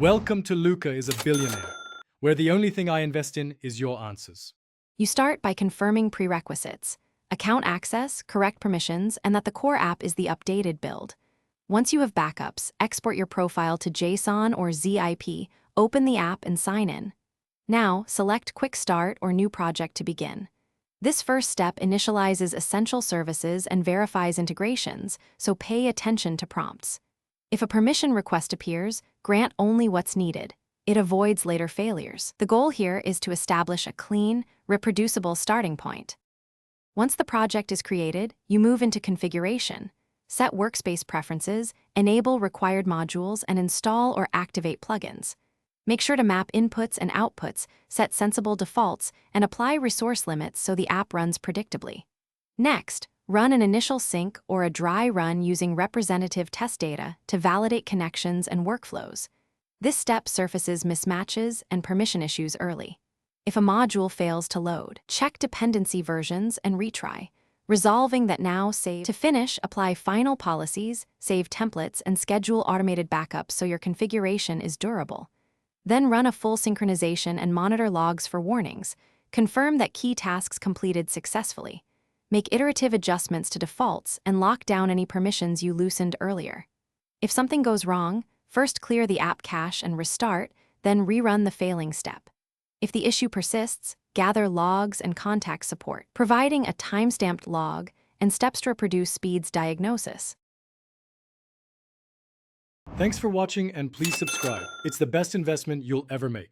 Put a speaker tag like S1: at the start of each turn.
S1: Welcome to Luca is a Billionaire, where the only thing I invest in is your answers.
S2: You start by confirming prerequisites: account access, correct permissions, and that the core app is the updated build. Once you have backups, export your profile to JSON or ZIP, open the app and sign in. Now, select Quick Start or New Project to begin. This first step initializes essential services and verifies integrations, so pay attention to prompts. If a permission request appears, grant only what's needed. It avoids later failures. The goal here is to establish a clean, reproducible starting point. Once the project is created, you move into configuration. Set workspace preferences, enable required modules, and install or activate plugins. Make sure to map inputs and outputs, set sensible defaults, and apply resource limits so the app runs predictably. Next, run an initial sync or a dry run using representative test data to validate connections and workflows. This step surfaces mismatches and permission issues early. If a module fails to load, check dependency versions and retry. Resolving that now save. To finish, apply final policies, save templates, and schedule automated backups so your configuration is durable. Then run a full synchronization and monitor logs for warnings. Confirm that key tasks completed successfully. Make iterative adjustments to defaults and lock down any permissions you loosened earlier. If something goes wrong, first clear the app cache and restart, then rerun the failing step. If the issue persists, gather logs and contact support, providing a timestamped log and steps to reproduce speeds diagnosis.
S1: Thanks for watching and please subscribe. It's the best investment you'll ever make.